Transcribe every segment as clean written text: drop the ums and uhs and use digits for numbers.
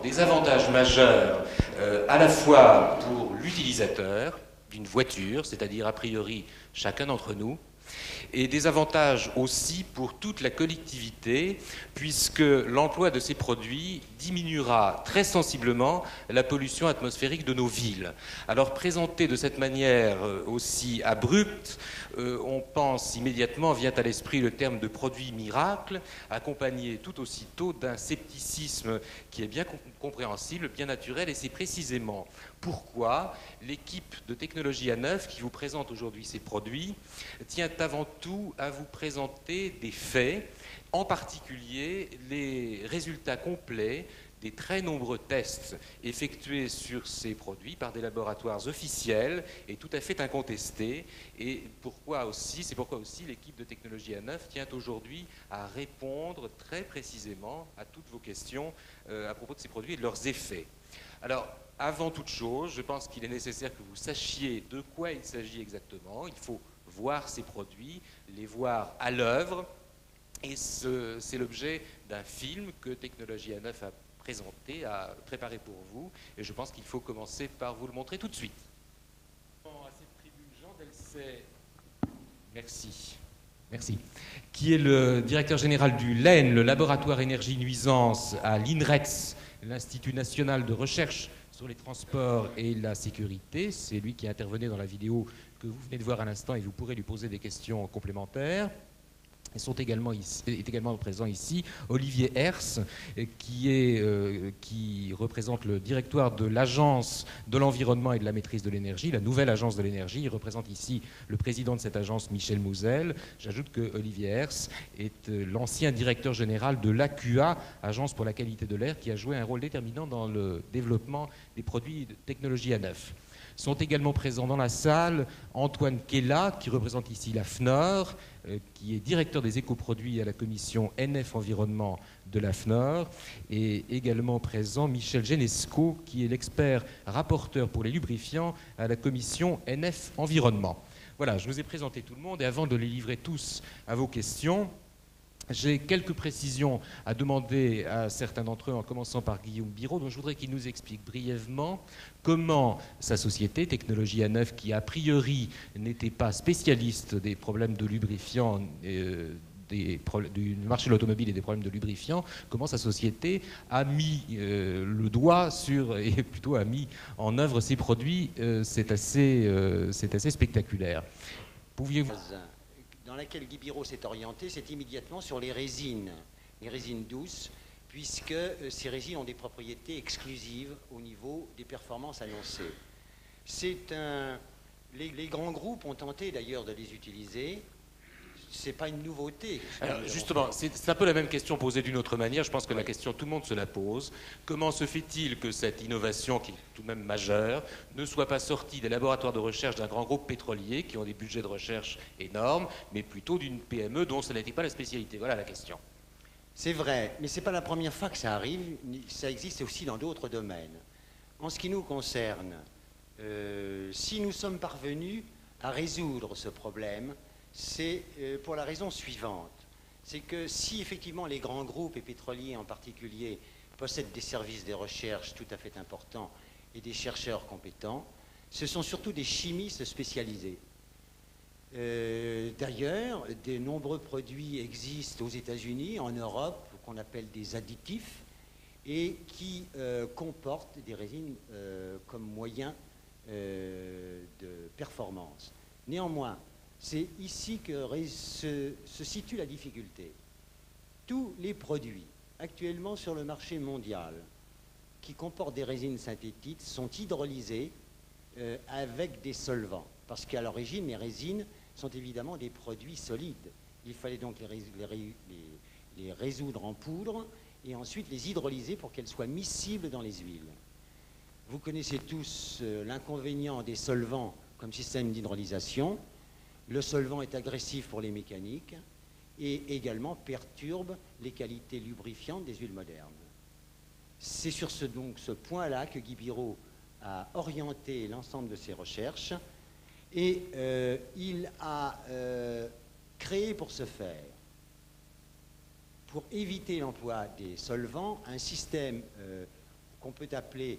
des avantages majeurs à la fois pour l'utilisateur d'une voiture, c'est-à-dire a priori chacun d'entre nous, et des avantages aussi pour toute la collectivité, puisque l'emploi de ces produits diminuera très sensiblement la pollution atmosphérique de nos villes. Alors présenté de cette manière aussi abrupte, on pense immédiatement, vient à l'esprit le terme de produit miracle, accompagné tout aussitôt d'un scepticisme qui est bien compréhensible, bien naturel, et c'est précisément pourquoi l'équipe de Technologie A9 qui vous présente aujourd'hui ces produits tient avant tout à vous présenter des faits, en particulier les résultats complets des très nombreux tests effectués sur ces produits par des laboratoires officiels et tout à fait incontestés. Et c'est pourquoi aussi l'équipe de Technologie A9 tient aujourd'hui à répondre très précisément à toutes vos questions à propos de ces produits et de leurs effets. Alors, avant toute chose, je pense qu'il est nécessaire que vous sachiez de quoi il s'agit exactement. Il faut voir ces produits, les voir à l'œuvre. Et c'est l'objet d'un film que Technologie A9 a présenté, a préparé pour vous. Et je pense qu'il faut commencer par vous le montrer tout de suite. À cette tribune, Jean Delcet, merci, qui est le directeur général du LEN, le laboratoire énergie-nuisance à l'INREX, l'Institut national de recherche sur les transports et la sécurité. C'est lui qui intervenait dans la vidéo que vous venez de voir à l'instant et vous pourrez lui poser des questions complémentaires. Est également présent ici Olivier Hers, qui représente le directoire de l'Agence de l'environnement et de la maîtrise de l'énergie, la nouvelle agence de l'énergie. Il représente ici le président de cette agence, Michel Mouzel. J'ajoute que Olivier Hers est l'ancien directeur général de l'AQA, Agence pour la qualité de l'air, qui a joué un rôle déterminant dans le développement des produits de Technologie A9. Sont également présents dans la salle Antoine Kella, qui représente ici la FNOR, qui est directeur des écoproduits à la commission NF Environnement de la FNOR, et également présent Michel Genesco, qui est l'expert rapporteur pour les lubrifiants à la commission NF Environnement. Voilà, je vous ai présenté tout le monde, et avant de les livrer tous à vos questions, j'ai quelques précisions à demander à certains d'entre eux, en commençant par Guillaume Biraud, dont je voudrais qu'il nous explique brièvement comment sa société, Technologie A9, qui a priori n'était pas spécialiste des problèmes de lubrifiants, du marché de l'automobile et des problèmes de lubrifiants, comment sa société a mis le doigt sur, et plutôt a mis en œuvre ces produits. C'est assez spectaculaire. Pouviez-vous... Dans laquelle Guy Biraud s'est orienté, c'est immédiatement sur les résines douces, puisque ces résines ont des propriétés exclusives au niveau des performances annoncées. Les grands groupes ont tenté d'ailleurs de les utiliser. C'est pas une nouveauté. Alors, justement, c'est un peu la même question posée d'une autre manière. Je pense que la question, tout le monde se la pose. Comment se fait-il que cette innovation, qui est tout de même majeure, ne soit pas sortie des laboratoires de recherche d'un grand groupe pétrolier, qui ont des budgets de recherche énormes, mais plutôt d'une PME dont ce n'était pas la spécialité? Voilà la question. C'est vrai, mais ce n'est pas la première fois que ça arrive. Ça existe aussi dans d'autres domaines. En ce qui nous concerne, si nous sommes parvenus à résoudre ce problème, c'est pour la raison suivante. C'est que si effectivement les grands groupes, et pétroliers en particulier, possèdent des services de recherche tout à fait importants et des chercheurs compétents, ce sont surtout des chimistes spécialisés. D'ailleurs, de nombreux produits existent aux États-Unis, en Europe, qu'on appelle des additifs, et qui comportent des résines comme moyen de performance. Néanmoins, c'est ici que se situe la difficulté. Tous les produits actuellement sur le marché mondial qui comportent des résines synthétiques sont hydrolysés avec des solvants. Parce qu'à l'origine, les résines sont évidemment des produits solides. Il fallait donc les résoudre en poudre et ensuite les hydrolyser pour qu'elles soient miscibles dans les huiles. Vous connaissez tous l'inconvénient des solvants comme système d'hydrolysation. Le solvant est agressif pour les mécaniques et également perturbe les qualités lubrifiantes des huiles modernes. C'est sur ce point-là que Guy Biraud a orienté l'ensemble de ses recherches et il a créé pour ce faire, pour éviter l'emploi des solvants, un système qu'on peut appeler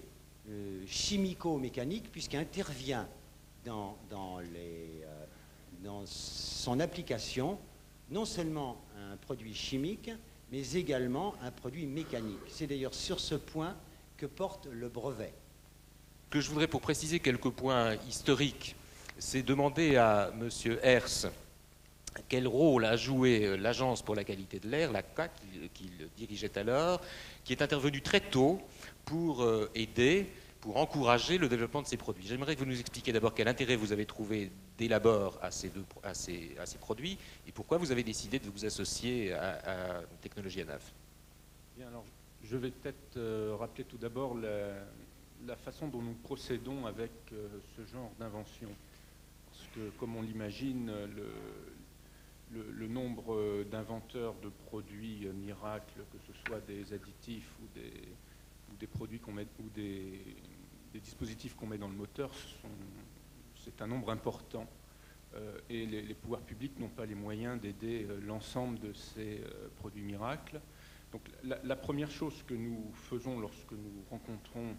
chimico-mécanique, puisqu'intervient dans son application non seulement un produit chimique, mais également un produit mécanique. C'est d'ailleurs sur ce point que porte le brevet. Que je voudrais, pour préciser quelques points historiques, c'est demander à M. Herse quel rôle a joué l'Agence pour la qualité de l'air, l'ACA, qu'il dirigeait alors, qui est intervenue très tôt pour aider, pour encourager le développement de ces produits. J'aimerais que vous nous expliquiez d'abord quel intérêt vous avez trouvé dès l'abord à ces produits et pourquoi vous avez décidé de vous associer à Technologie A9. Bien, alors, je vais peut-être rappeler tout d'abord la façon dont nous procédons avec ce genre d'invention. Parce que, comme on l'imagine, le nombre d'inventeurs de produits miracles, que ce soit des additifs ou des produits qu'on met, ou des dispositifs qu'on met dans le moteur, c'est un nombre important. Et les pouvoirs publics n'ont pas les moyens d'aider l'ensemble de ces produits miracles. Donc la première chose que nous faisons lorsque nous rencontrons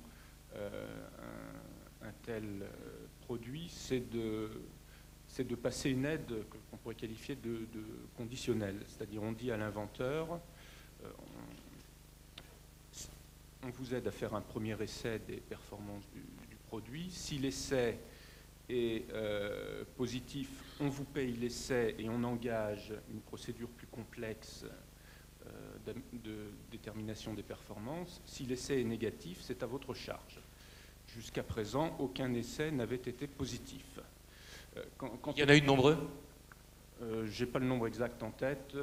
un tel produit, c'est de passer une aide qu'on pourrait qualifier de conditionnelle. C'est-à-dire on dit à l'inventeur, on vous aide à faire un premier essai des performances du produit. Si l'essai est positif, on vous paye l'essai et on engage une procédure plus complexe de détermination des performances. Si l'essai est négatif, c'est à votre charge. Jusqu'à présent, aucun essai n'avait été positif. Il y en a eu de nombreux ? Je n'ai pas le nombre exact en tête.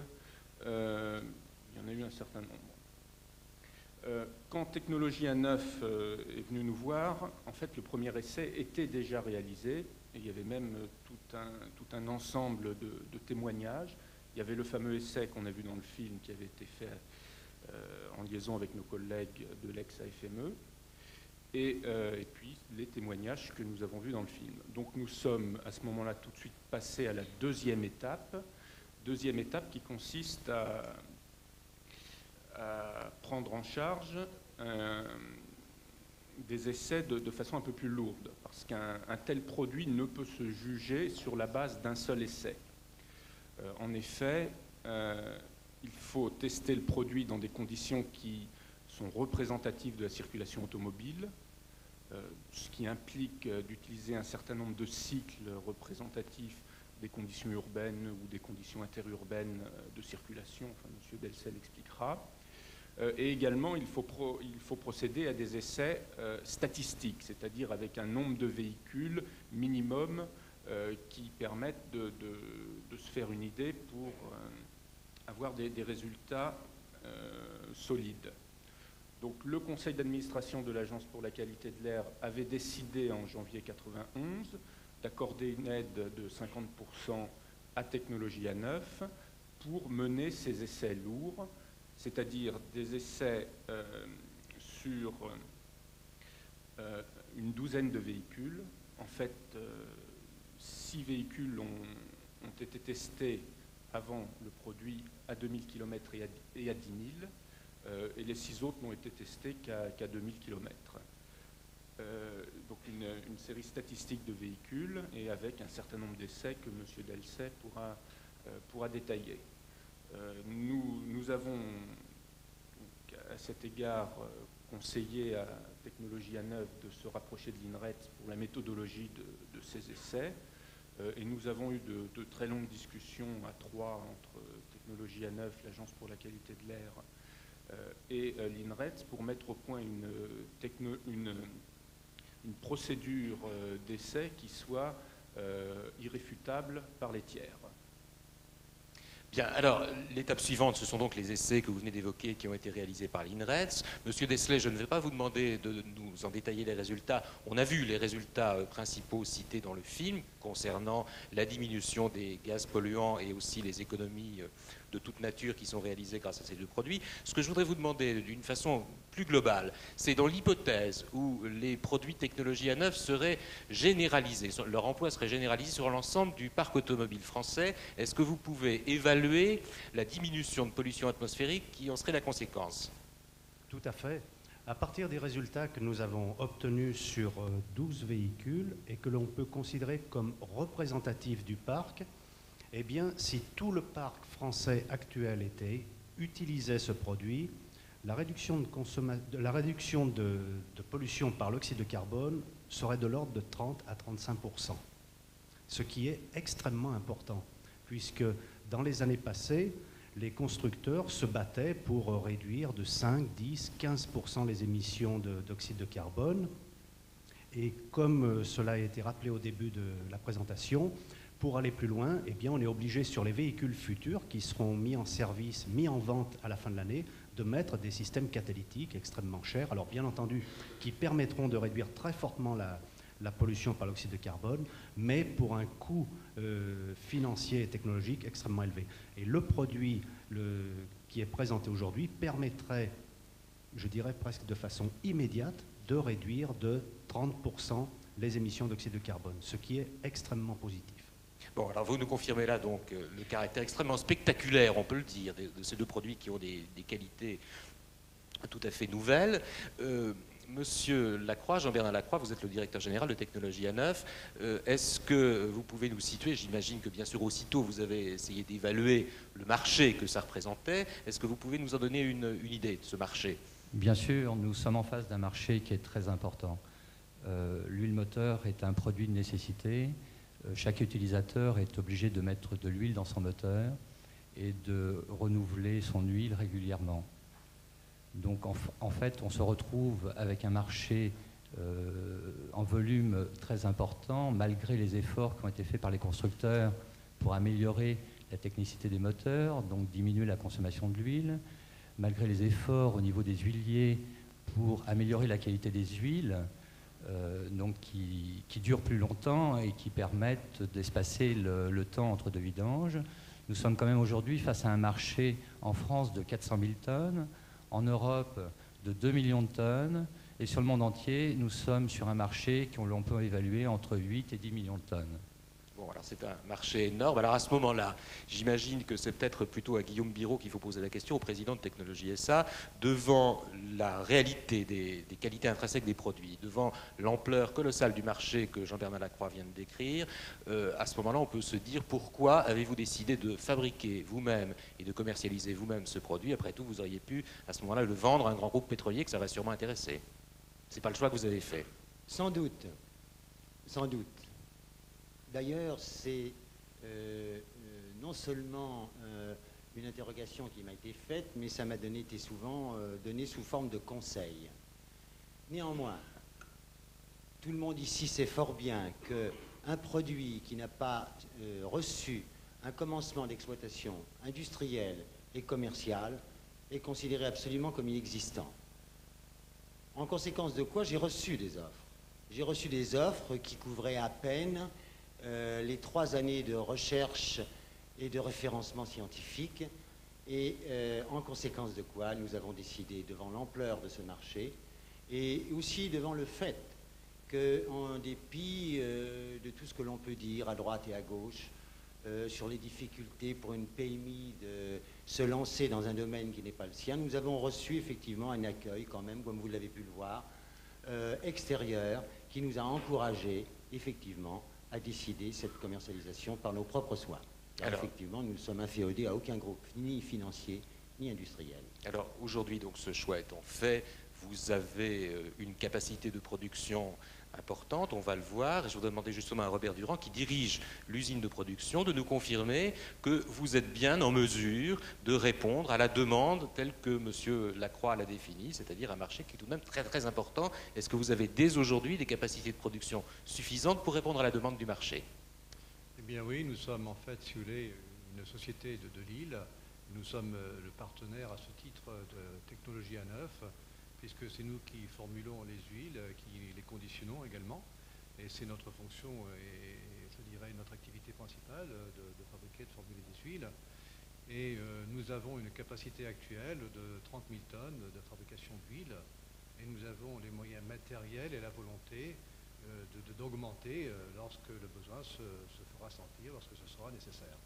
Il y en a eu un certain nombre. Quand Technologie A9 est venue nous voir, en fait, le premier essai était déjà réalisé. Et il y avait même tout un ensemble de témoignages. Il y avait le fameux essai qu'on a vu dans le film qui avait été fait en liaison avec nos collègues de l'ex-AFME. Et puis les témoignages que nous avons vus dans le film. Donc nous sommes à ce moment-là tout de suite passés à la deuxième étape qui consiste à prendre en charge des essais de façon un peu plus lourde, parce qu'un tel produit ne peut se juger sur la base d'un seul essai. En effet, il faut tester le produit dans des conditions qui sont représentatives de la circulation automobile, ce qui implique d'utiliser un certain nombre de cycles représentatifs des conditions urbaines ou des conditions interurbaines de circulation, enfin M. Delcel l'expliquera. Et également, il faut procéder à des essais statistiques, c'est-à-dire avec un nombre de véhicules minimum qui permettent de se faire une idée pour avoir des résultats solides. Donc le conseil d'administration de l'Agence pour la qualité de l'air avait décidé en janvier 1991 d'accorder une aide de 50% à Technologie A9 pour mener ces essais lourds, c'est-à-dire des essais sur une douzaine de véhicules. En fait, 6 véhicules ont été testés avant le produit à 2000 km et à 10 000. Et les 6 autres n'ont été testés qu'à 2000 km. Donc une série statistique de véhicules et avec un certain nombre d'essais que M. Delcet pourra détailler. Nous avons donc, à cet égard conseillé à Technologie A9 de se rapprocher de l'INRET pour la méthodologie de ces essais. Et nous avons eu de très longues discussions à 3 entre Technologie A9, l'Agence pour la qualité de l'air, et l'INRET pour mettre au point une procédure d'essai qui soit irréfutable par les tiers. Bien, alors, l'étape suivante, ce sont donc les essais que vous venez d'évoquer qui ont été réalisés par l'INRETS. Monsieur Deslay, je ne vais pas vous demander de nous en détailler les résultats. On a vu les résultats principaux cités dans le film concernant la diminution des gaz polluants et aussi les économies de toute nature qui sont réalisées grâce à ces deux produits. Ce que je voudrais vous demander d'une façon plus globale, c'est dans l'hypothèse où les produits Technologie A9 seraient généralisés, leur emploi serait généralisé sur l'ensemble du parc automobile français, est-ce que vous pouvez évaluer la diminution de pollution atmosphérique qui en serait la conséquence? Tout à fait. À partir des résultats que nous avons obtenus sur 12 véhicules et que l'on peut considérer comme représentatifs du parc, eh bien, si tout le parc français actuel utilisait ce produit, la réduction de pollution par l'oxyde de carbone serait de l'ordre de 30 à 35%, ce qui est extrêmement important, puisque dans les années passées, les constructeurs se battaient pour réduire de 5, 10, 15% les émissions d'oxyde de carbone. Et comme cela a été rappelé au début de la présentation, pour aller plus loin, eh bien, on est obligé sur les véhicules futurs qui seront mis en service, mis en vente à la fin de l'année, de mettre des systèmes catalytiques extrêmement chers, alors bien entendu, qui permettront de réduire très fortement la pollution par l'oxyde de carbone, mais pour un coût financier et technologique extrêmement élevé. Et le produit qui est présenté aujourd'hui permettrait, je dirais presque de façon immédiate, de réduire de 30% les émissions d'oxyde de carbone, ce qui est extrêmement positif. Bon, alors vous nous confirmez là donc le caractère extrêmement spectaculaire, on peut le dire, de ces deux produits qui ont des qualités tout à fait nouvelles. Monsieur Lacroix, Jean-Bernard Lacroix, vous êtes le directeur général de Technologie A9. Est-ce que vous pouvez nous situer, j'imagine que bien sûr aussitôt vous avez essayé d'évaluer le marché que ça représentait, est-ce que vous pouvez nous en donner une idée de ce marché? Bien sûr, nous sommes en face d'un marché qui est très important. L'huile moteur est un produit de nécessité. Chaque utilisateur est obligé de mettre de l'huile dans son moteur et de renouveler son huile régulièrement. Donc en fait, on se retrouve avec un marché en volume très important, malgré les efforts qui ont été faits par les constructeurs pour améliorer la technicité des moteurs, donc diminuer la consommation de l'huile, malgré les efforts au niveau des huiliers pour améliorer la qualité des huiles, donc qui durent plus longtemps et qui permettent d'espacer le temps entre deux vidanges. Nous sommes quand même aujourd'hui face à un marché en France de 400 000 tonnes, en Europe de 2 millions de tonnes, et sur le monde entier, nous sommes sur un marché qu'on peut évaluer entre 8 et 10 millions de tonnes. Bon, alors c'est un marché énorme. Alors à ce moment-là, j'imagine que c'est peut-être plutôt à Guillaume Biraud qu'il faut poser la question, au président de Technologie SA, devant la réalité des qualités intrinsèques des produits, devant l'ampleur colossale du marché que Jean-Bernard Lacroix vient de décrire, à ce moment-là, on peut se dire pourquoi avez-vous décidé de fabriquer vous-même et de commercialiser vous-même ce produit? Après tout, vous auriez pu à ce moment-là le vendre à un grand groupe pétrolier que ça va sûrement intéresser. C'est pas le choix que vous avez fait. Sans doute, sans doute. D'ailleurs, c'est non seulement une interrogation qui m'a été faite, mais ça m'a été souvent donné sous forme de conseil. Néanmoins, tout le monde ici sait fort bien qu'un produit qui n'a pas reçu un commencement d'exploitation industrielle et commerciale est considéré absolument comme inexistant. En conséquence de quoi, j'ai reçu des offres. J'ai reçu des offres qui couvraient à peine les 3 années de recherche et de référencement scientifique, et en conséquence de quoi nous avons décidé, devant l'ampleur de ce marché et aussi devant le fait qu'en dépit de tout ce que l'on peut dire à droite et à gauche sur les difficultés pour une PMI de se lancer dans un domaine qui n'est pas le sien, nous avons reçu effectivement un accueil quand même, comme vous l'avez pu le voir, extérieur, qui nous a encouragés effectivement à décider cette commercialisation par nos propres soins. Alors, effectivement, nous ne sommes inféodés à aucun groupe, ni financier, ni industriel. Alors aujourd'hui, donc, ce choix étant fait, vous avez une capacité de production importante, on va le voir, et je voudrais demander justement à Robert Durand, qui dirige l'usine de production, de nous confirmer que vous êtes bien en mesure de répondre à la demande telle que M. Lacroix l'a définie, c'est-à-dire un marché qui est tout de même très très important. Est-ce que vous avez dès aujourd'hui des capacités de production suffisantes pour répondre à la demande du marché? Eh bien oui, nous sommes en fait, si vous voulez, une société de Lille. Nous sommes le partenaire à ce titre de Technologie A9, puisque c'est nous qui formulons les huiles, qui les conditionnons également. Et c'est notre fonction et je dirais notre activité principale de fabriquer, de formuler des huiles. Et nous avons une capacité actuelle de 30 000 tonnes de fabrication d'huile. Et nous avons les moyens matériels et la volonté d'augmenter lorsque le besoin se fera sentir, lorsque ce sera nécessaire.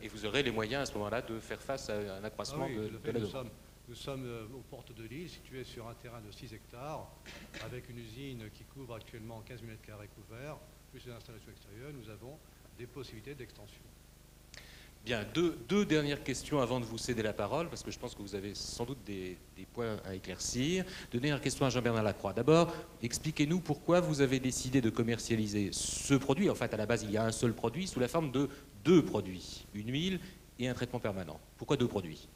Et vous aurez les moyens à ce moment-là de faire face à un accroissement de la demande. Nous sommes aux portes de Lille, situés sur un terrain de 6 hectares, avec une usine qui couvre actuellement 15 000 m² couverts, plus les installations extérieures. Nous avons des possibilités d'extension. Bien, deux dernières questions avant de vous céder la parole, parce que je pense que vous avez sans doute des points à éclaircir. Deux dernières questions à Jean-Bernard Lacroix. D'abord, expliquez-nous pourquoi vous avez décidé de commercialiser ce produit. En fait, à la base, il y a un seul produit sous la forme de 2 produits, une huile et un traitement permanent. Pourquoi 2 produits?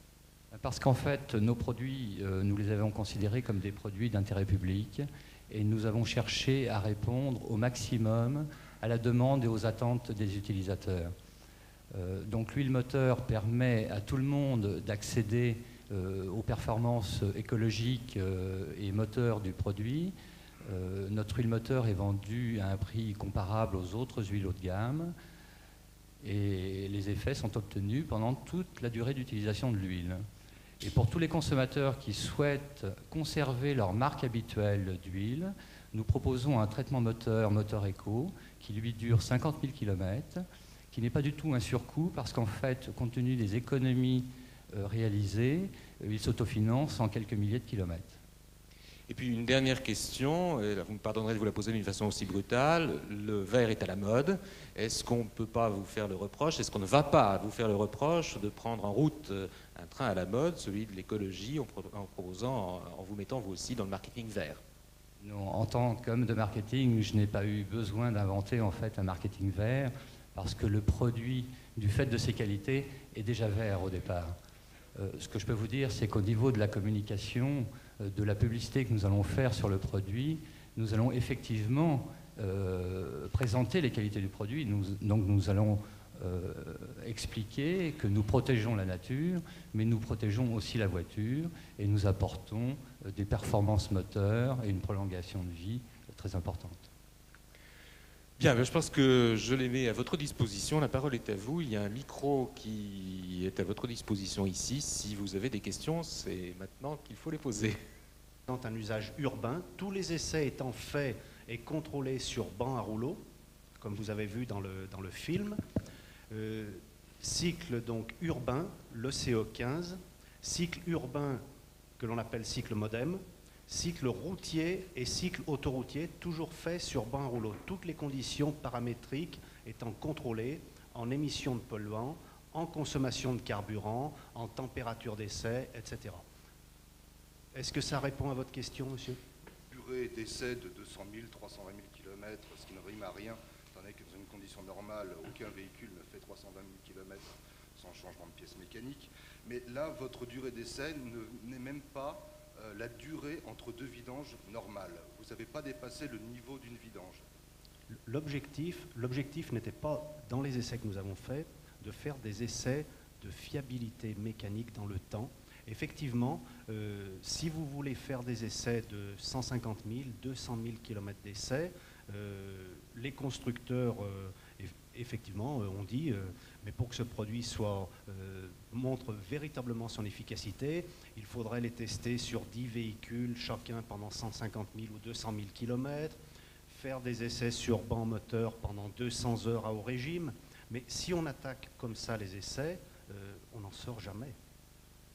Parce qu'en fait, nos produits, nous les avons considérés comme des produits d'intérêt public et nous avons cherché à répondre au maximum à la demande et aux attentes des utilisateurs. Donc l'huile moteur permet à tout le monde d'accéder aux performances écologiques et moteurs du produit. Notre huile moteur est vendue à un prix comparable aux autres huiles haut de gamme et les effets sont obtenus pendant toute la durée d'utilisation de l'huile. Et pour tous les consommateurs qui souhaitent conserver leur marque habituelle d'huile, nous proposons un traitement moteur éco, qui lui dure 50 000 km, qui n'est pas du tout un surcoût, parce qu'en fait, compte tenu des économies réalisées, il s'autofinance en quelques milliers de kilomètres. Et puis une dernière question, et là, vous me pardonnerez de vous la poser d'une façon aussi brutale. Le verre est à la mode. Est-ce qu'on ne peut pas vous faire le reproche, est-ce qu'on ne va pas vous faire le reproche de prendre en route un train à la mode, celui de l'écologie, en proposant, en vous mettant vous aussi dans le marketing vert? Non, en tant qu'homme de marketing, je n'ai pas eu besoin d'inventer en fait un marketing vert, parce que le produit, du fait de ses qualités, est déjà vert au départ. Ce que je peux vous dire, c'est qu'au niveau de la communication, de la publicité que nous allons faire sur le produit, nous allons effectivement présenter les qualités du produit. Donc nous allons expliquer que nous protégeons la nature, mais nous protégeons aussi la voiture et nous apportons des performances moteurs et une prolongation de vie très importante. Bien, je pense que je les mets à votre disposition. La parole est à vous. Il y a un micro qui est à votre disposition ici. Si vous avez des questions, c'est maintenant qu'il faut les poser. Dans un usage urbain, tous les essais étant faits et contrôlés sur banc à rouleau, comme vous avez vu dans le film. Cycle donc urbain, le CO15, cycle urbain que l'on appelle cycle modem, cycle routier et cycle autoroutier, toujours fait sur banc à rouleau. Toutes les conditions paramétriques étant contrôlées en émissions de polluants, en consommation de carburant, en température d'essai, etc. Est-ce que ça répond à votre question, monsieur? Durée d'essai de 200 000, 320 000 km, ce qui ne rime à rien, étant donné que dans une condition normale, aucun véhicule ne fait 320 000 km sans changement de pièces mécaniques. Mais là, votre durée d'essai n'est même pas la durée entre 2 vidanges normales. Vous n'avez pas dépassé le niveau d'une vidange. L'objectif n'était pas, dans les essais que nous avons faits, de faire des essais de fiabilité mécanique dans le temps. Effectivement, si vous voulez faire des essais de 150 000, 200 000 km d'essais, les constructeurs, effectivement, ont dit, mais pour que ce produit montre véritablement son efficacité, il faudrait les tester sur 10 véhicules, chacun pendant 150 000 ou 200 000 km, faire des essais sur banc moteur pendant 200 heures à haut régime. Mais si on attaque comme ça les essais, on n'en sort jamais.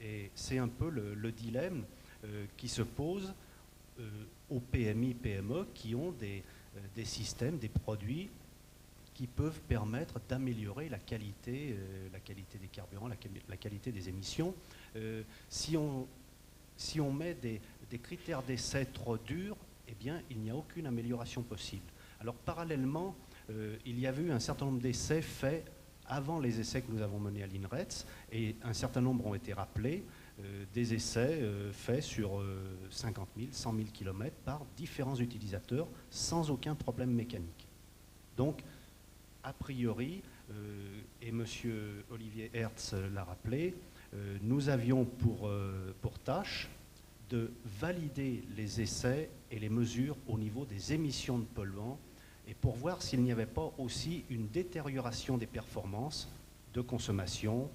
Et c'est un peu le dilemme qui se pose aux PMI, PME qui ont des systèmes, des produits qui peuvent permettre d'améliorer la qualité des carburants, la qualité des émissions. Si on met des critères d'essai trop durs, eh bien, il n'y a aucune amélioration possible. Alors, parallèlement, il y avait eu un certain nombre d'essais faits avant les essais que nous avons menés à l'INRETS, et un certain nombre ont été rappelés, des essais faits sur 50 000, 100 000 km par différents utilisateurs sans aucun problème mécanique. Donc, a priori, et M. Olivier Hertz l'a rappelé, nous avions pour tâche de valider les essais et les mesures au niveau des émissions de polluants et pour voir s'il n'y avait pas aussi une détérioration des performances de consommation,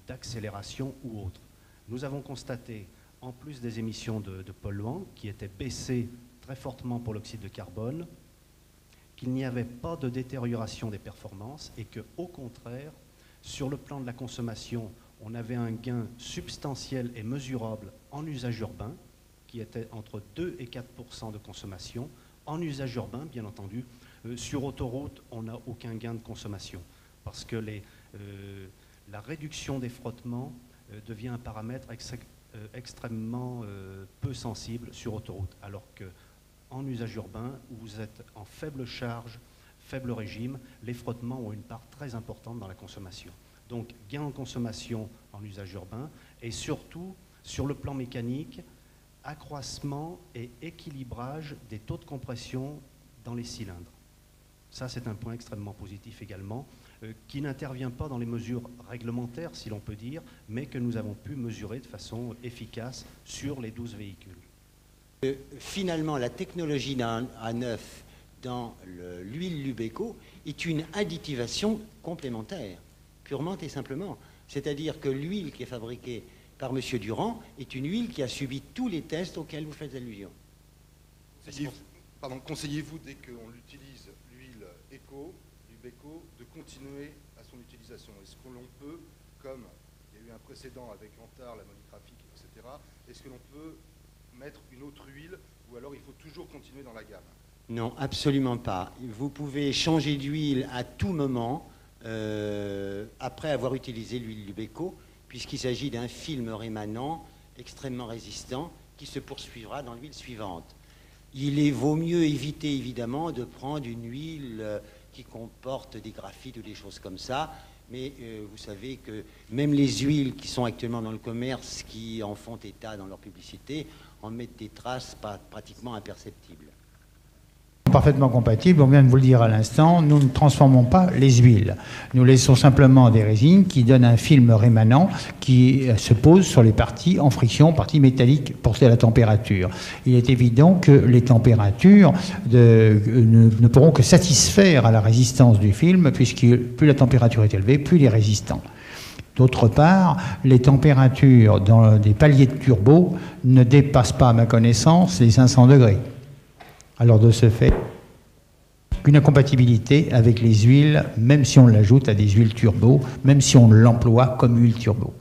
d'accélération ou autre. Nous avons constaté, en plus des émissions de polluants qui étaient baissées très fortement pour l'oxyde de carbone, qu'il n'y avait pas de détérioration des performances et qu'au contraire, sur le plan de la consommation, on avait un gain substantiel et mesurable en usage urbain, qui était entre 2 et 4% de consommation. En usage urbain, bien entendu, sur autoroute, on n'a aucun gain de consommation, parce que la réduction des frottements devient un paramètre extrêmement peu sensible sur autoroute, alors qu'en usage urbain, où vous êtes en faible charge, faible régime, les frottements ont une part très importante dans la consommation. Donc, gain en consommation en usage urbain, et surtout, sur le plan mécanique, accroissement et équilibrage des taux de compression dans les cylindres. Ça, c'est un point extrêmement positif également, qui n'intervient pas dans les mesures réglementaires, si l'on peut dire, mais que nous avons pu mesurer de façon efficace sur les 12 véhicules. Finalement, la technologie A9 dans l'huile Lubeco est une additivation complémentaire, purement et simplement. C'est-à-dire que l'huile qui est fabriquée par M. Durand est une huile qui a subi tous les tests auxquels vous faites allusion. Conseillez-vous, dès qu'on utilise l'huile Lubeco, de continuer à son utilisation? Est-ce que l'on peut, comme il y a eu un précédent avec Antar, l'ammonique graphique, etc., est-ce que l'on peut mettre une autre huile, ou alors il faut toujours continuer dans la gamme? Non, absolument pas. Vous pouvez changer d'huile à tout moment après avoir utilisé l'huile Lubeco, puisqu'il s'agit d'un film rémanent extrêmement résistant qui se poursuivra dans l'huile suivante. Vaut mieux éviter évidemment de prendre une huile qui comporte des graphites ou des choses comme ça, mais vous savez que même les huiles qui sont actuellement dans le commerce, qui en font état dans leur publicité, en mettent des traces pratiquement imperceptibles. Parfaitement compatible, on vient de vous le dire à l'instant, nous ne transformons pas les huiles. Nous laissons simplement des résines qui donnent un film rémanent qui se pose sur les parties en friction, parties métalliques portées à la température. Il est évident que les températures ne pourront que satisfaire à la résistance du film, puisque plus la température est élevée, plus il est résistant. D'autre part, les températures dans des paliers de turbo ne dépassent pas, à ma connaissance, les 500 degrés. Alors de ce fait, une incompatibilité avec les huiles, même si on l'ajoute à des huiles turbo, même si on l'emploie comme huile turbo.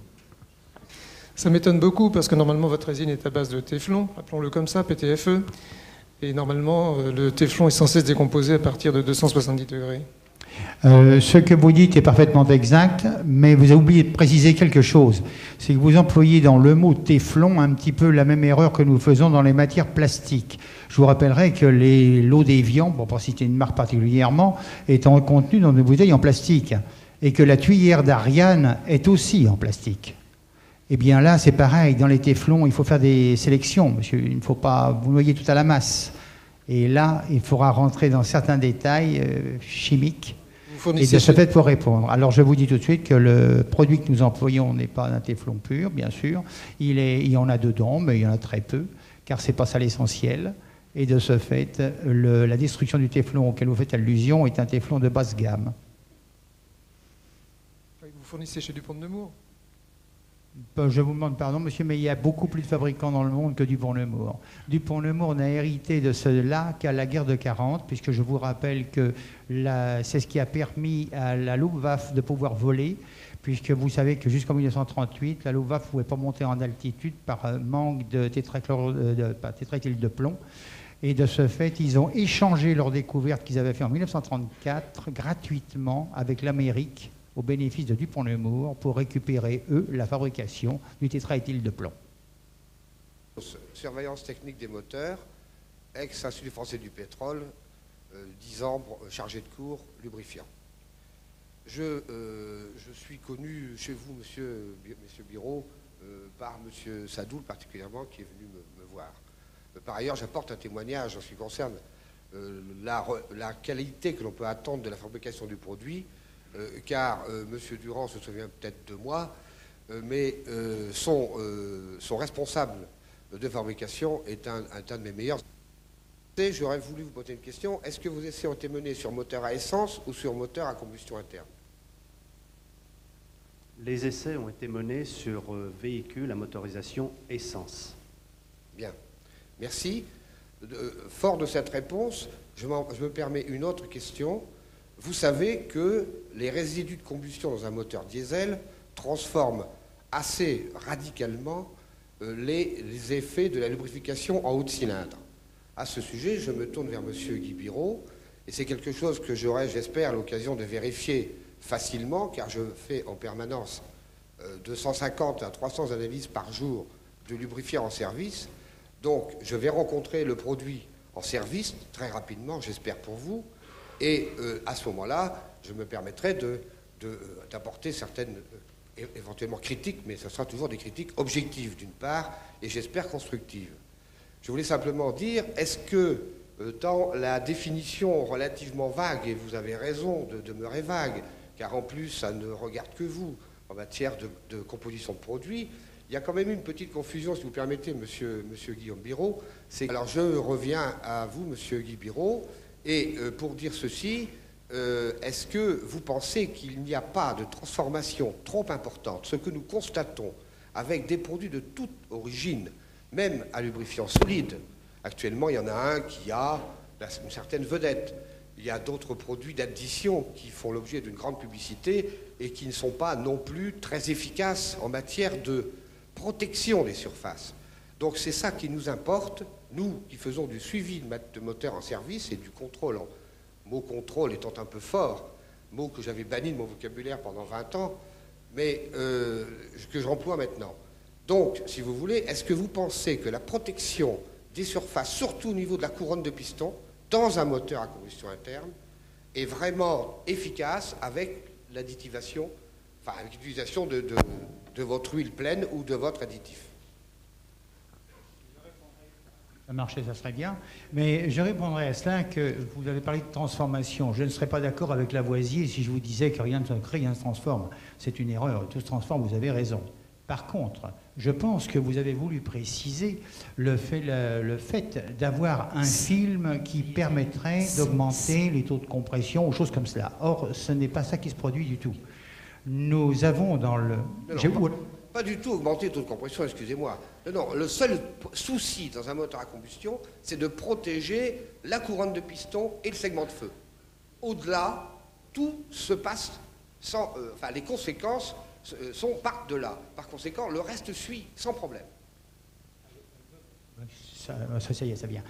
Ça m'étonne beaucoup parce que normalement votre résine est à base de téflon, appelons-le comme ça, PTFE, et normalement le téflon est censé se décomposer à partir de 270 degrés. Ce que vous dites est parfaitement exact, mais vous avez oublié de préciser quelque chose. C'est que vous employez dans le mot téflon un petit peu la même erreur que nous faisons dans les matières plastiques. Je vous rappellerai que l'eau d'Évian, pour ne pas citer une marque particulièrement, est contenue dans une bouteille en plastique, et que la tuyère d'Ariane est aussi en plastique. Eh bien là, c'est pareil, dans les téflons, il faut faire des sélections, monsieur. Il ne faut pas vous noyer tout à la masse. Et là, il faudra rentrer dans certains détails chimiques. Et de ce fait, pour répondre. Alors, je vous dis tout de suite que le produit que nous employons n'est pas un téflon pur, bien sûr. Il y en a dedans, mais il y en a très peu, car ce n'est pas ça l'essentiel. Et de ce fait, la destruction du téflon auquel vous faites allusion est un téflon de basse gamme. Vous fournissez chez Dupont de Nemours? Je vous demande pardon, monsieur, mais il y a beaucoup plus de fabricants dans le monde que Dupont de Nemours. Dupont de Nemours n'a hérité de cela qu'à la guerre de 40, puisque je vous rappelle que c'est ce qui a permis à la Luftwaffe de pouvoir voler, puisque vous savez que jusqu'en 1938, la Luftwaffe ne pouvait pas monter en altitude par manque de tétraéthyle de plomb. Et de ce fait, ils ont échangé leur découverte qu'ils avaient fait en 1934 gratuitement avec l'Amérique, au bénéfice de Dupont de Nemours, pour récupérer, eux, la fabrication du tétraéthyle de plomb. Surveillance technique des moteurs, ex-Institut français du pétrole, 10 ans chargé de cours, lubrifiant. Je suis connu chez vous, monsieur Biraud, par monsieur Sadoul particulièrement, qui est venu me voir. Par ailleurs, j'apporte un témoignage en ce qui concerne la qualité que l'on peut attendre de la fabrication du produit, car M. Durand se souvient peut-être de moi, mais son responsable de fabrication est un de mes meilleurs. J'aurais voulu vous poser une question. Est-ce que vos essais ont été menés sur moteur à essence ou sur moteur à combustion interne? Les essais ont été menés sur véhicules à motorisation essence. Bien, merci. Fort de cette réponse, je me permets une autre question. Vous savez que les résidus de combustion dans un moteur diesel transforment assez radicalement les effets de la lubrification en haut de cylindre. À ce sujet, je me tourne vers M. Guy Biraud, et c'est quelque chose que j'aurai, j'espère, l'occasion de vérifier facilement, car je fais en permanence 250 à 300 analyses par jour de lubrifiants en service. Donc, je vais rencontrer le produit en service très rapidement, j'espère pour vous, et à ce moment-là, je me permettrai d'apporter certaines éventuellement critiques, mais ce sera toujours des critiques objectives d'une part, et j'espère constructives. Je voulais simplement dire, est-ce que dans la définition relativement vague, et vous avez raison de demeurer vague, car en plus ça ne regarde que vous en matière de composition de produits, il y a quand même une petite confusion, si vous permettez, monsieur Guillaume Biraud. Alors je reviens à vous, monsieur Guy Biraud, et pour dire ceci, est-ce que vous pensez qu'il n'y a pas de transformation trop importante, ce que nous constatons avec des produits de toute origine, même à lubrifiant solide? Actuellement, il y en a un qui a une certaine vedette. Il y a d'autres produits d'addition qui font l'objet d'une grande publicité et qui ne sont pas non plus très efficaces en matière de protection des surfaces. Donc c'est ça qui nous importe, nous qui faisons du suivi de moteurs en service et du contrôle. Mot contrôle étant un peu fort, mot que j'avais banni de mon vocabulaire pendant 20 ans, mais que j'emploie maintenant. Donc, si vous voulez, est-ce que vous pensez que la protection des surfaces, surtout au niveau de la couronne de piston, dans un moteur à combustion interne, est vraiment efficace avec l'additivation, enfin avec l'utilisation de votre huile pleine ou de votre additif? Ça marchait, ça serait bien. Mais je répondrai à cela que vous avez parlé de transformation. Je ne serais pas d'accord avec Lavoisier si je vous disais que rien ne se crée, rien ne se transforme. C'est une erreur. Tout se transforme, vous avez raison. Par contre, je pense que vous avez voulu préciser le fait d'avoir un film qui permettrait d'augmenter les taux de compression ou choses comme cela. Or, ce n'est pas ça qui se produit du tout. Nous avons dans le... Pas du tout augmenter le taux de compression, excusez-moi. Non, le seul souci dans un moteur à combustion, c'est de protéger la couronne de piston et le segment de feu. Au-delà, tout se passe sans... les conséquences partent de là. Par conséquent, le reste suit sans problème. Ça y est, ça vient.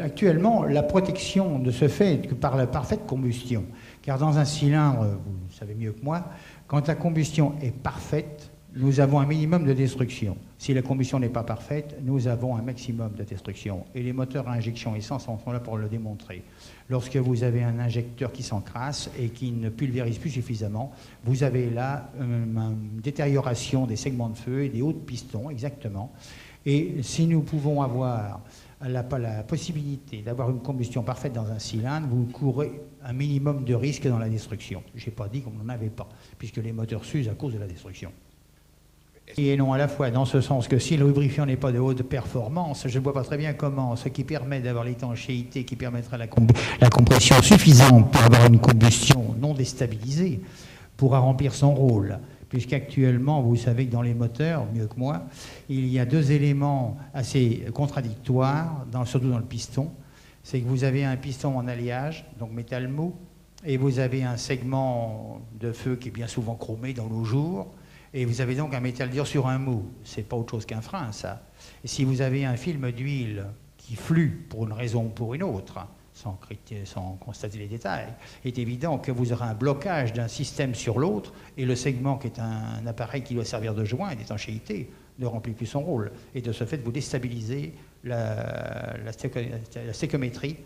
Actuellement, la protection ne se fait que par la parfaite combustion. Car dans un cylindre, vous le savez mieux que moi, quand la combustion est parfaite, nous avons un minimum de destruction. Si la combustion n'est pas parfaite, nous avons un maximum de destruction. Et les moteurs à injection essence sont là pour le démontrer. Lorsque vous avez un injecteur qui s'encrasse et qui ne pulvérise plus suffisamment, vous avez là une détérioration des segments de feu et des hauts de piston, exactement. Et si nous pouvons avoir la possibilité d'avoir une combustion parfaite dans un cylindre, vous courez un minimum de risque dans la destruction. Je n'ai pas dit qu'on n'en avait pas, puisque les moteurs s'usent à cause de la destruction. Et non à la fois, dans ce sens que si le lubrifiant n'est pas de haute performance, je ne vois pas très bien comment ce qui permet d'avoir l'étanchéité, qui permettrait la compression suffisante pour avoir une combustion non déstabilisée, pourra remplir son rôle. Puisqu'actuellement, vous savez que dans les moteurs, mieux que moi, il y a deux éléments assez contradictoires, surtout dans le piston. C'est que vous avez un piston en alliage, donc métal mou, et vous avez un segment de feu qui est bien souvent chromé dans nos jours, et vous avez donc un métal dur sur un mou. C'est pas autre chose qu'un frein, ça. Et si vous avez un film d'huile qui flue pour une raison ou pour une autre, sans constater les détails, il est évident que vous aurez un blocage d'un système sur l'autre, et le segment, qui est un appareil qui doit servir de joint et d'étanchéité, ne remplit plus son rôle. Et de ce fait, vous déstabilisez la stéchométrie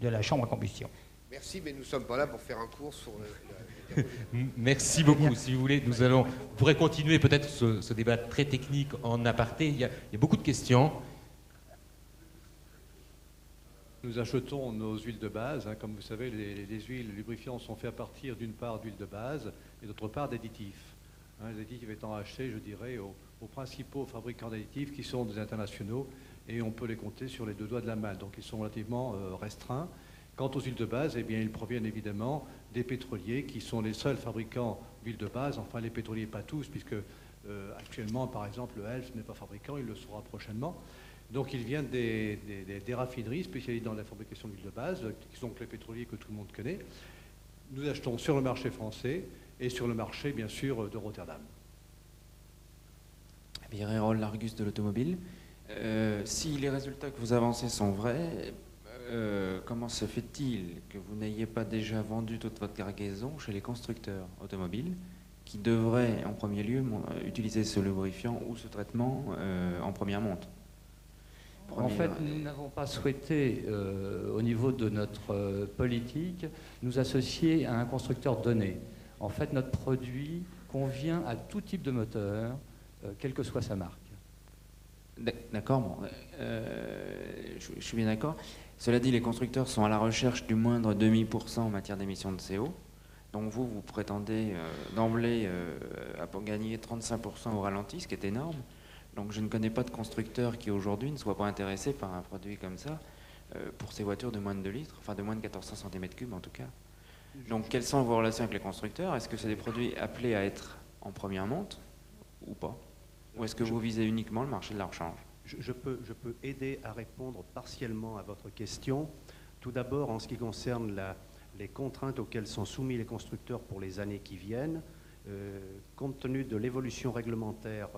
de la chambre à combustion. Merci, mais nous ne sommes pas là pour faire un cours sur Merci beaucoup. Si vous voulez, vous pourrez continuer peut-être ce débat très technique en aparté. Il y a beaucoup de questions. Nous achetons nos huiles de base. Comme vous savez, les huiles lubrifiants sont faits à partir d'une part d'huile de base et d'autre part d'additifs. Les additifs étant achetés, je dirais, aux principaux fabricants d'additifs qui sont des internationaux, et on peut les compter sur les deux doigts de la main. Donc ils sont relativement restreints. Quant aux huiles de base, eh bien, ils proviennent évidemment des pétroliers qui sont les seuls fabricants d'huile de base. Enfin, les pétroliers pas tous, puisque actuellement, par exemple, le Elf n'est pas fabricant, il le sera prochainement. Donc ils viennent des raffineries spécialisées dans la fabrication d'huile de base, qui sont les pétroliers que tout le monde connaît. Nous achetons sur le marché français et sur le marché, bien sûr, de Rotterdam. Birérol, l'Argus de l'automobile. Si les résultats que vous avancez sont vrais, comment se fait-il que vous n'ayez pas déjà vendu toute votre cargaison chez les constructeurs automobiles qui devraient en premier lieu utiliser ce lubrifiant ou ce traitement en première monte? En fait, nous n'avons pas souhaité, au niveau de notre politique, nous associer à un constructeur donné. En fait, notre produit convient à tout type de moteur, quelle que soit sa marque. D'accord, bon, je suis bien d'accord. Cela dit, les constructeurs sont à la recherche du moindre demi% en matière d'émissions de CO. Donc vous prétendez d'emblée à gagner 35% au ralenti, ce qui est énorme. Donc je ne connais pas de constructeur qui aujourd'hui ne soit pas intéressé par un produit comme ça pour ces voitures de moins de 2 litres, enfin de moins de 1400 cm3 en tout cas. Donc quelles sont vos relations avec les constructeurs? Est-ce que c'est des produits appelés à être en première monte ou pas? Ou est-ce que vous visez uniquement le marché de la rechange? Je peux aider à répondre partiellement à votre question. Tout d'abord, en ce qui concerne les contraintes auxquelles sont soumis les constructeurs pour les années qui viennent, compte tenu de l'évolution réglementaire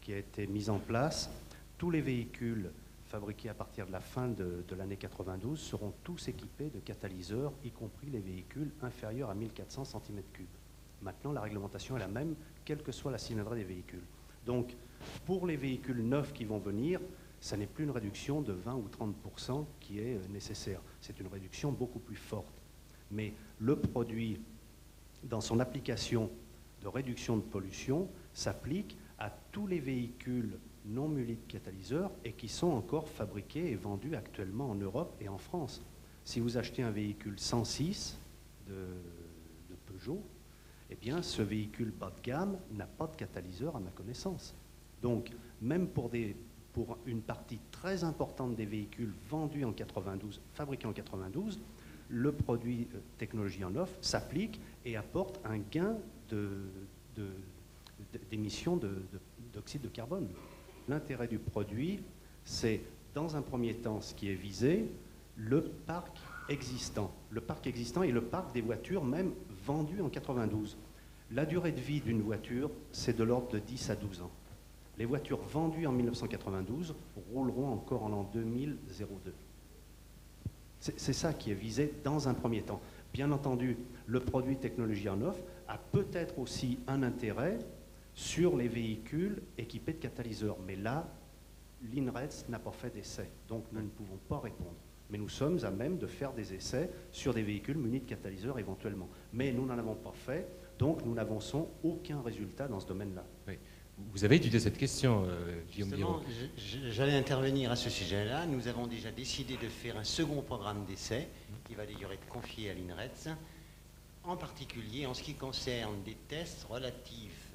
qui a été mise en place, tous les véhicules fabriqués à partir de la fin de l'année 92 seront tous équipés de catalyseurs, y compris les véhicules inférieurs à 1400 cm3. Maintenant, la réglementation est la même, quelle que soit la cylindrée des véhicules. Donc, pour les véhicules neufs qui vont venir, ça n'est plus une réduction de 20 ou 30% qui est nécessaire. C'est une réduction beaucoup plus forte. Mais le produit, dans son application de réduction de pollution, s'applique à tous les véhicules non munis de catalyseurs et qui sont encore fabriqués et vendus actuellement en Europe et en France. Si vous achetez un véhicule 106 de Peugeot, eh bien, ce véhicule bas de gamme n'a pas de catalyseur à ma connaissance. Donc, même pour une partie très importante des véhicules vendus en 92, fabriqués en 92, le produit technologie en off s'applique et apporte un gain d'émissions d'oxyde de carbone. L'intérêt du produit, c'est, dans un premier temps, ce qui est visé, le parc existant. Le parc existant et le parc des voitures même vendues en 92. La durée de vie d'une voiture, c'est de l'ordre de 10 à 12 ans. Les voitures vendues en 1992 rouleront encore en l'an 2002. C'est ça qui est visé dans un premier temps. Bien entendu, le produit technologie en off a peut-être aussi un intérêt sur les véhicules équipés de catalyseurs. Mais là, l'INRETS n'a pas fait d'essai, donc nous ne pouvons pas répondre. Mais nous sommes à même de faire des essais sur des véhicules munis de catalyseurs éventuellement. Mais nous n'en avons pas fait, donc nous n'avançons aucun résultat dans ce domaine-là. Oui. Vous avez étudié cette question, Guillaume Biro. J'allais intervenir à ce sujet-là. Nous avons déjà décidé de faire un second programme d'essai qui va d'ailleurs être confié à l'INRETS, en particulier en ce qui concerne des tests relatifs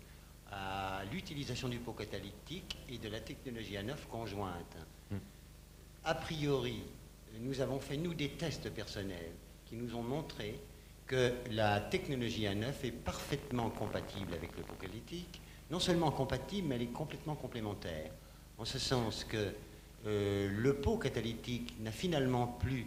à l'utilisation du pot catalytique et de la technologie A9 conjointe. A priori, nous avons fait, nous, des tests personnels qui nous ont montré que la technologie A9 est parfaitement compatible avec le pot catalytique. Non seulement compatible, mais elle est complètement complémentaire. En ce sens que le pot catalytique n'a finalement plus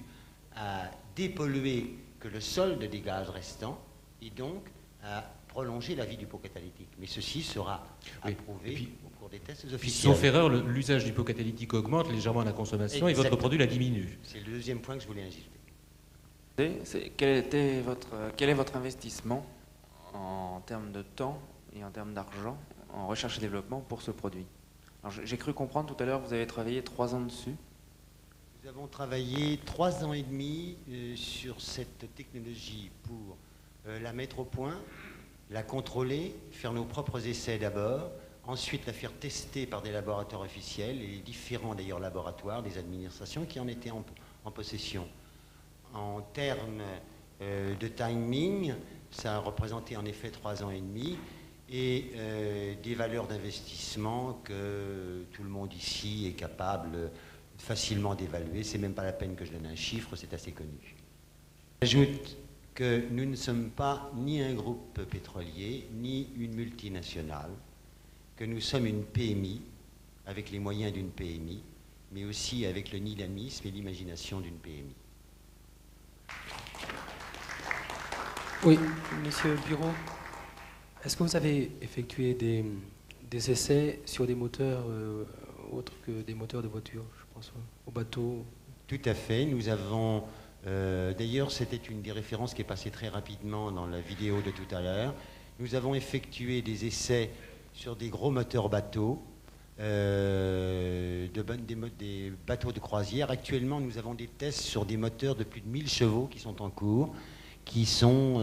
à dépolluer que le solde des gaz restants et donc à prolonger la vie du pot catalytique. Mais ceci sera approuvé au cours des tests officiels. Sauf erreur, l'usage du pot catalytique augmente légèrement la consommation. Exactement. Et votre produit la diminue. C'est le deuxième point que je voulais insister. Quel est votre investissement en termes de temps et en termes d'argent en recherche et développement pour ce produit? J'ai cru comprendre tout à l'heure que vous avez travaillé 3 ans dessus. Nous avons travaillé 3 ans et demi sur cette technologie pour la mettre au point, la contrôler, faire nos propres essais d'abord, ensuite la faire tester par des laboratoires officiels et différents d'ailleurs laboratoires des administrations qui en étaient en possession. En termes de timing, ça a représenté en effet 3 ans et demi et des valeurs d'investissement que tout le monde ici est capable facilement d'évaluer. C'est même pas la peine que je donne un chiffre, c'est assez connu. J'ajoute que nous ne sommes pas ni un groupe pétrolier, ni une multinationale, que nous sommes une PMI, avec les moyens d'une PMI, mais aussi avec le dynamisme et l'imagination d'une PMI. Oui, Monsieur Bureau, est-ce que vous avez effectué des essais sur des moteurs autres que des moteurs de voiture, je pense, au bateau. Tout à fait. Nous avons, d'ailleurs, c'était une des références qui est passée très rapidement dans la vidéo de tout à l'heure. Nous avons effectué des essais sur des gros moteurs bateaux, des bateaux de croisière. Actuellement, nous avons des tests sur des moteurs de plus de 1000 chevaux qui sont en cours, qui sont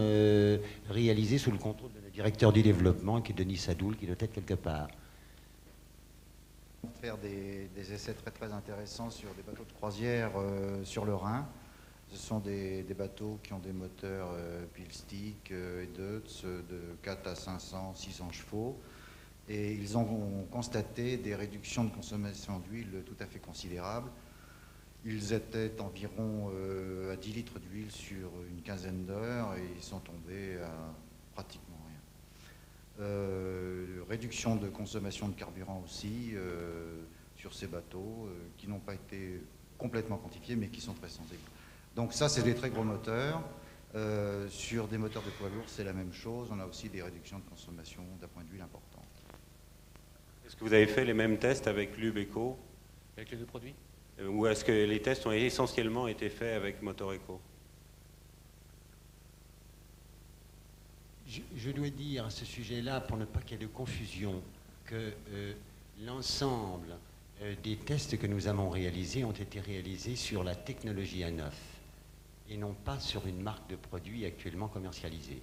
réalisés sous le contrôle de notre directeur du développement, qui est Denis Sadoul, qui doit être quelque part. Faire des essais très intéressants sur des bateaux de croisière sur le Rhin. Ce sont des bateaux qui ont des moteurs Pilstick et Deutz de 4 à 500, 600 chevaux. Et ils ont constaté des réductions de consommation d'huile tout à fait considérables. Ils étaient environ à 10 litres d'huile sur une quinzaine d'heures et ils sont tombés à pratiquement rien. Réduction de consommation de carburant aussi sur ces bateaux qui n'ont pas été complètement quantifiés mais qui sont très sensibles. Donc ça, c'est des très gros moteurs. Sur des moteurs de poids lourds, c'est la même chose. On a aussi des réductions de consommation d'un point d'huile importante. Est-ce que vous avez fait les mêmes tests avec Lubeco? Avec les deux produits? Ou est-ce que les tests ont essentiellement été faits avec Motoreco? Je dois dire à ce sujet-là, pour ne pas qu'il y ait de confusion, que l'ensemble des tests que nous avons réalisés ont été réalisés sur la technologie A9 et non pas sur une marque de produit actuellement commercialisée,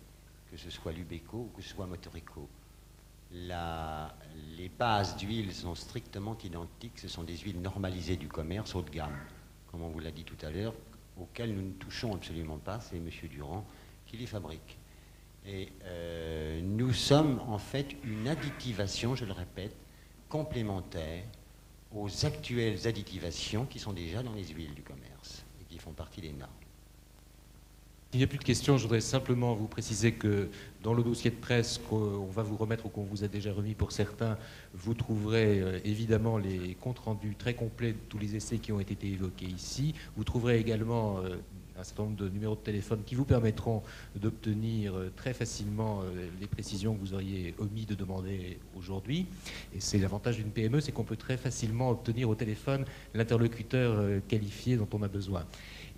que ce soit Lubeco ou que ce soit Motoreco. Les bases d'huile sont strictement identiques, ce sont des huiles normalisées du commerce haut de gamme, comme on vous l'a dit tout à l'heure, auxquelles nous ne touchons absolument pas, c'est M. Durand qui les fabrique. Et nous sommes en fait une additivation, je le répète, complémentaire aux actuelles additivations qui sont déjà dans les huiles du commerce et qui font partie des normes. S'il n'y a plus de questions, je voudrais simplement vous préciser que dans le dossier de presse qu'on va vous remettre ou qu'on vous a déjà remis pour certains, vous trouverez évidemment les comptes rendus très complets de tous les essais qui ont été évoqués ici. Vous trouverez également un certain nombre de numéros de téléphone qui vous permettront d'obtenir très facilement les précisions que vous auriez omis de demander aujourd'hui. Et c'est l'avantage d'une PME, c'est qu'on peut très facilement obtenir au téléphone l'interlocuteur qualifié dont on a besoin.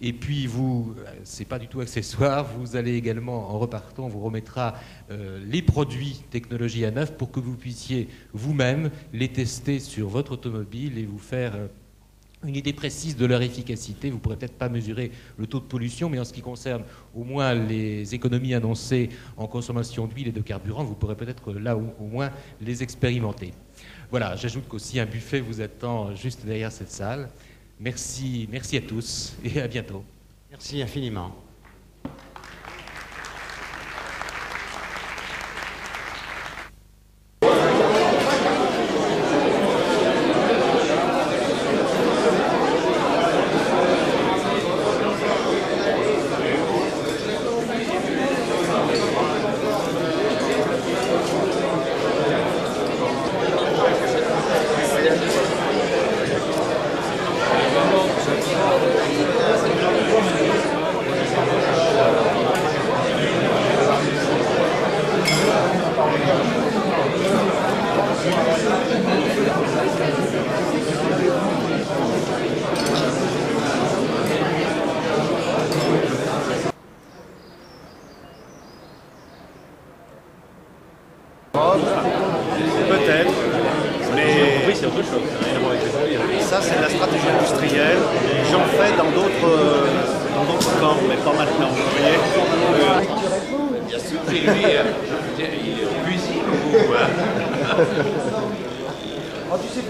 Et puis vous, c'est pas du tout accessoire, vous allez également, en repartant, on vous remettra les produits technologie A9 pour que vous puissiez vous-même les tester sur votre automobile et vous faire une idée précise de leur efficacité. Vous ne pourrez peut-être pas mesurer le taux de pollution, mais en ce qui concerne au moins les économies annoncées en consommation d'huile et de carburant, vous pourrez peut-être là au moins les expérimenter. Voilà, j'ajoute qu'aussi un buffet vous attend juste derrière cette salle. Merci à tous et à bientôt. Merci infiniment. Peut-être, mais oui, c'est autre chose. Ça, c'est de la stratégie industrielle. J'en fais dans d'autres camps, mais pas maintenant. Vous voyez Bien sûr, mais lui, il est en cuisine ou tu sais,